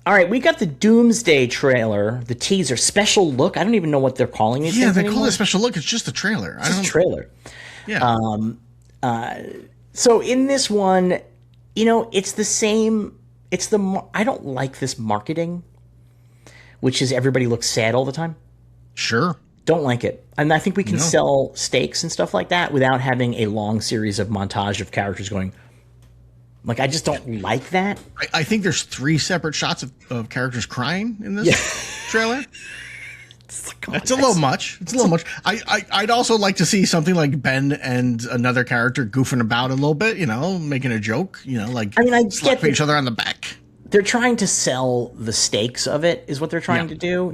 All right, we got the Doomsday trailer, the teaser, special look. I don't even know what they're calling it. Yeah, they call it a special look. It's just a trailer. It's just a trailer. Yeah. So in this one, it's the same. I don't like this marketing, which is everybody looks sad all the time. Sure. Don't like it. And I think we can sell stakes and stuff like that without having a long series of montage of characters going. Like, I just don't like that. I think there's 3 separate shots of characters crying in this trailer. It's a little much. It's a little much. I'd also like to see something like Ben and another character goofing about a little bit, making a joke, slapping each other on the back. They're trying to sell the stakes of it is what they're trying to do,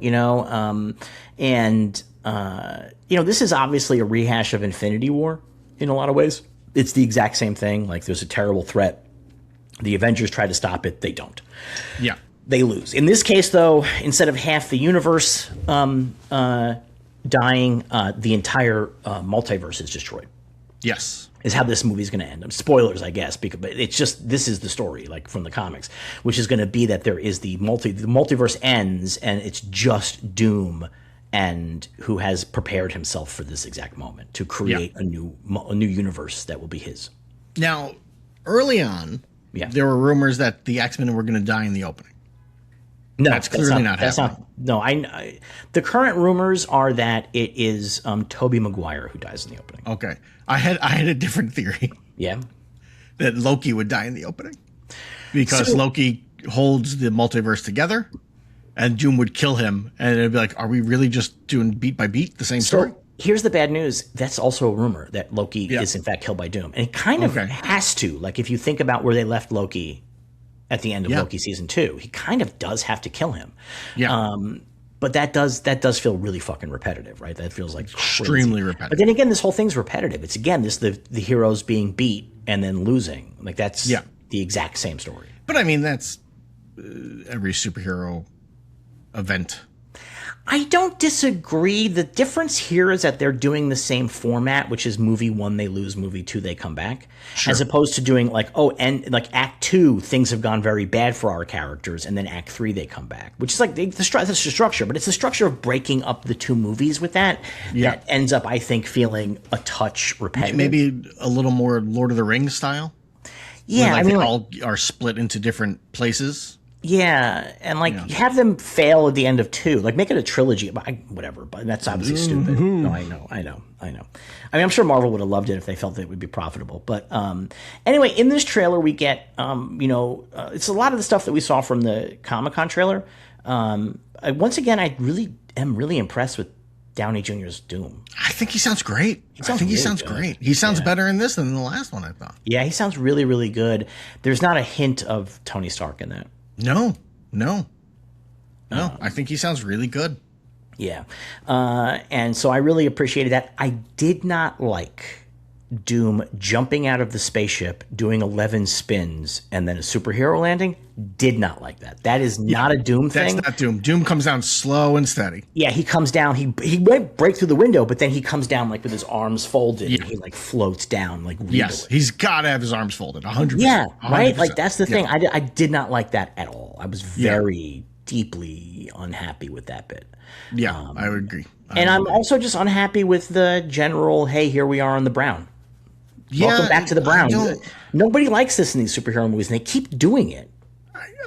this is obviously a rehash of Infinity War in a lot of ways. It's the exact same thing. Like, there's a terrible threat. The Avengers try to stop it. They don't. Yeah. They lose. In this case, though, instead of half the universe dying, the entire multiverse is destroyed. Yes. Is how this movie's going to end. Spoilers, I guess, but it's just, this is the story, like from the comics, which is going to be that there is the multiverse ends, and it's just Doom and who has prepared himself for this exact moment to create a new universe that will be his. Now, early on, there were rumors that the X-Men were going to die in the opening. No, that's clearly not happening. I the current rumors are that it is Tobey Maguire who dies in the opening. Okay. I had a different theory. Yeah. That Loki would die in the opening. Because Loki holds the multiverse together, and Doom would kill him, and it'd be like, are we really just doing beat by beat the same story? Here's the bad news. That's also a rumor that Loki is in fact killed by Doom. And it kind of has to. Like, if you think about where they left Loki at the end of Loki season 2, he kind of does have to kill him. Yeah. But that does feel really fucking repetitive, right? That feels like extremely repetitive. But then again, this whole thing's repetitive. It's again the heroes being beat and then losing. Like, that's the exact same story. But I mean, that's every superhero event. I don't disagree. The difference here is that they're doing the same format, which is movie 1 they lose, movie 2 they come back, as opposed to doing Act 2 things have gone very bad for our characters, and then Act 3 they come back, which is like that's the structure, but it's the structure of breaking up the 2 movies with that ends up, I think, feeling a touch repetitive. Maybe a little more Lord of the Rings style. Yeah, they all are split into different places. Yeah, and have them fail at the end of 2. Like, make it a trilogy. Whatever, but that's obviously stupid. No, I know. I mean, I'm sure Marvel would have loved it if they felt that it would be profitable. But anyway, in this trailer, we get, it's a lot of the stuff that we saw from the Comic-Con trailer. Once again, I really am really impressed with Downey Jr.'s Doom. I think he sounds great. He sounds great. He sounds better in this than in the last one, I thought. Yeah, he sounds really, really good. There's not a hint of Tony Stark in that. No. I think he sounds really good. Yeah. And so I really appreciated that. I did not like Doom jumping out of the spaceship, doing 11 spins, and then a superhero landing. Did not like that. That is not a Doom thing. That's not Doom. Doom comes down slow and steady. Yeah, he comes down. He might break through the window, but then he comes down like with his arms folded. And he like floats down like regally. Yes, he's got to have his arms folded. 100%. Yeah, 100%. right? Like, that's the thing. I did not like that at all. I was very deeply unhappy with that bit. Yeah, I would agree. I'm also just unhappy with the general, hey, here we are on the Brown. Welcome back to the Brown. Nobody likes this in these superhero movies, and they keep doing it.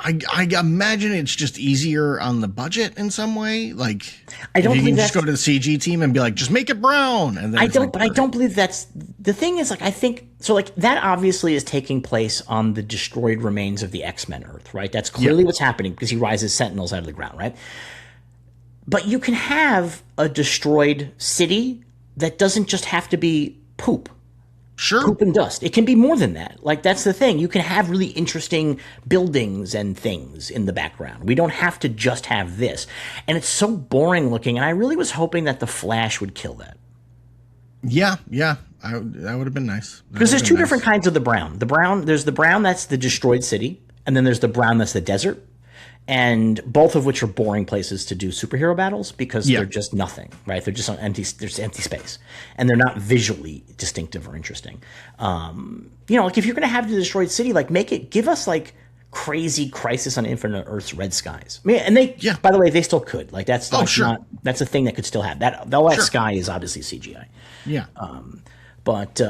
I imagine it's just easier on the budget in some way. Like, I don't you believe can just go to the CG team and be like, just make it brown. And then I don't believe that's the thing. Is like, I think so. Like, that obviously is taking place on the destroyed remains of the X-Men Earth, right? That's clearly what's happening because he rises Sentinels out of the ground, right? But you can have a destroyed city that doesn't just have to be poop. Sure. Poop and dust. It can be more than that. Like, that's the thing. You can have really interesting buildings and things in the background. We don't have to just have this. And it's so boring looking. And I really was hoping that the Flash would kill that. Yeah. That would have been nice. Because there's 2 different kinds of the brown. There's the brown that's the destroyed city. And then there's the brown that's the desert. And both of which are boring places to do superhero battles because they're just nothing, right? They're just on empty space, and they're not visually distinctive or interesting. Like, if you're going to have the destroyed city, like, give us like crazy Crisis on Infinite Earths Red Skies. I mean, and they, Yeah. by the way, they still could. Like that's sure. not that's a thing that could still happen. That all that Sure. sky is obviously CGI. Yeah. But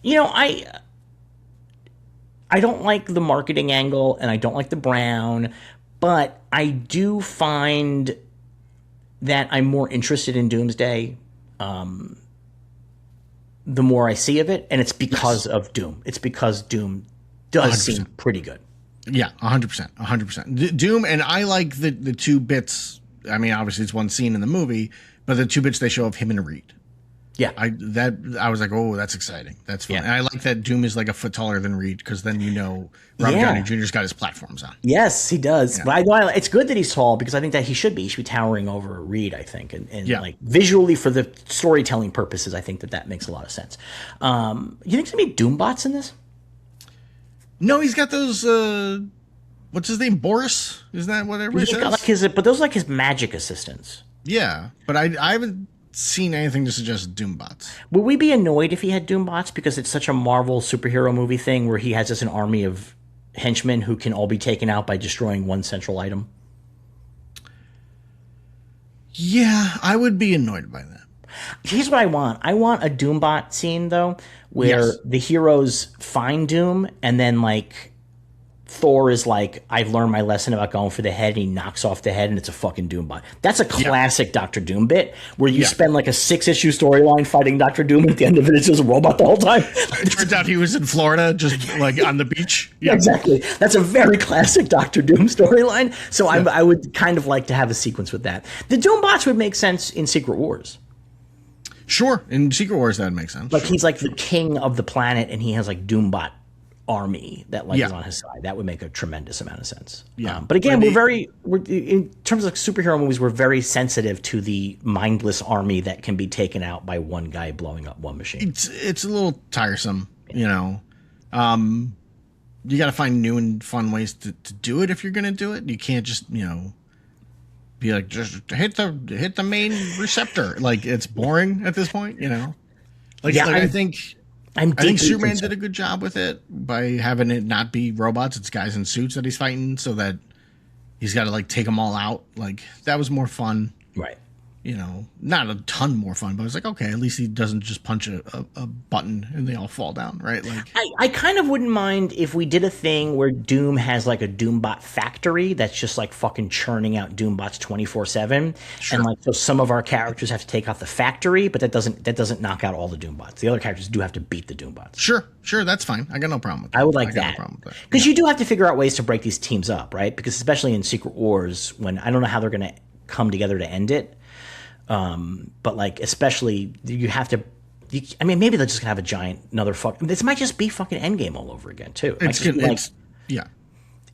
you know, I don't like the marketing angle, and I don't like the brown, but I do find that I'm more interested in Doomsday the more I see of it, and it's because of Doom. It's because Doom does 100%. seem pretty good. Yeah, 100%. 100%. Doom, and I like the two bits. I mean, obviously it's one scene in the movie, but the two bits they show of him and Reed. Yeah. I was like, oh, that's exciting. That's fun. Yeah. And I like that Doom is like a foot taller than Reed, because then Robert Downey Jr.'s got his platforms on. Yes, he does. Yeah. But it's good that he's tall, because I think that he should be. He should be towering over Reed, I think. And like visually, for the storytelling purposes, I think that makes a lot of sense. You think there's going to be Doombots in this? No, he's got those, what's his name? Boris? Is that what everybody says? But those are like his magic assistants. Yeah, but I haven't seen anything to suggest Doombots. Would we be annoyed if he had Doombots, because it's such a Marvel superhero movie thing where he has just an army of henchmen who can all be taken out by destroying one central item? Yeah, I would be annoyed by that. Here's what I want. I want a Doombot scene, though, where the heroes find Doom, and then, like, Thor is like, I've learned my lesson about going for the head, and he knocks off the head, and it's a fucking Doombot. That's a classic Doctor Doom bit, where you spend like a 6-issue storyline fighting Doctor Doom, and at the end of it, it's just a robot the whole time. It turns out he was in Florida, just like on the beach. Yeah, exactly. That's a very classic Doctor Doom storyline. So I would kind of like to have a sequence with that. The Doombots would make sense in Secret Wars. Sure, in Secret Wars that makes sense. Like he's like the king of the planet, and he has like Doombot army that like is on his side. That would make a tremendous amount of sense. Yeah, but again, we're in terms of superhero movies, we're very sensitive to the mindless army that can be taken out by one guy blowing up one machine. It's a little tiresome, you know. You got to find new and fun ways to do it if you're going to do it. You can't just be like, just hit the main receptor. Like, it's boring at this point, you know. I think Superman did a good job with it by having it not be robots. It's guys in suits that he's fighting, so that he's got to like take them all out. Like, that was more fun. Right. You know, not a ton more fun, but I was like, okay, at least he doesn't just punch a button and they all fall down, right? Like, I kind of wouldn't mind if we did a thing where Doom has like a Doombot factory that's just like fucking churning out Doombots 24/7, and like so some of our characters have to take out the factory, but that doesn't knock out all the Doombots. The other characters do have to beat the Doombots. Sure, that's fine. I got no problem with that. I would like that, because you do have to figure out ways to break these teams up, right? Because especially in Secret Wars, when I don't know how they're going to come together to end it. But like, especially you have to, I mean, maybe they're just gonna have another this might just be fucking Endgame all over again too.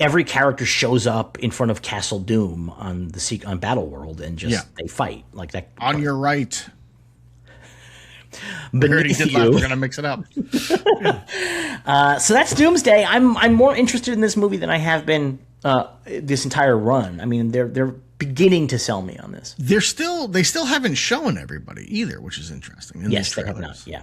Every character shows up in front of Castle Doom on Battle World and just they fight like that. On your right. Beneath you. We're gonna mix it up. So that's Doomsday. I'm more interested in this movie than I have been this entire run. I mean, they're beginning to sell me on this. They still haven't shown everybody either, which is interesting. Yes, they have not. Yeah.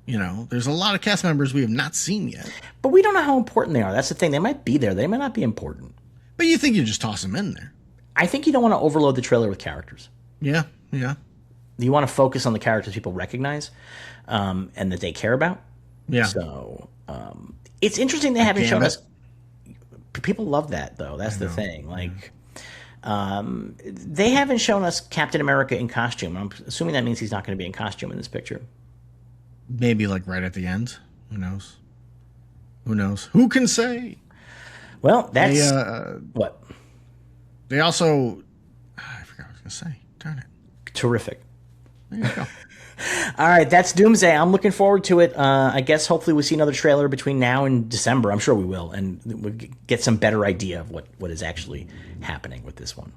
You know, there's a lot of cast members we have not seen yet. But we don't know how important they are. That's the thing. They might be there. They might not be important. But you think you just toss them in there. I think you don't want to overload the trailer with characters. Yeah. You want to focus on the characters people recognize and that they care about. Yeah. So it's interesting they haven't shown us. People love that, though. That's the thing. Like, they haven't shown us Captain America in costume. I'm assuming that means he's not going to be in costume in this picture. Maybe like right at the end. Who knows? Who can say? Well, that's what they also. I forgot what I was going to say. Darn it! Terrific. There you go. All right, that's Doomsday. I'm looking forward to it. I guess hopefully we'll see another trailer between now and December. I'm sure we will, and we'll get some better idea of what is actually happening with this one.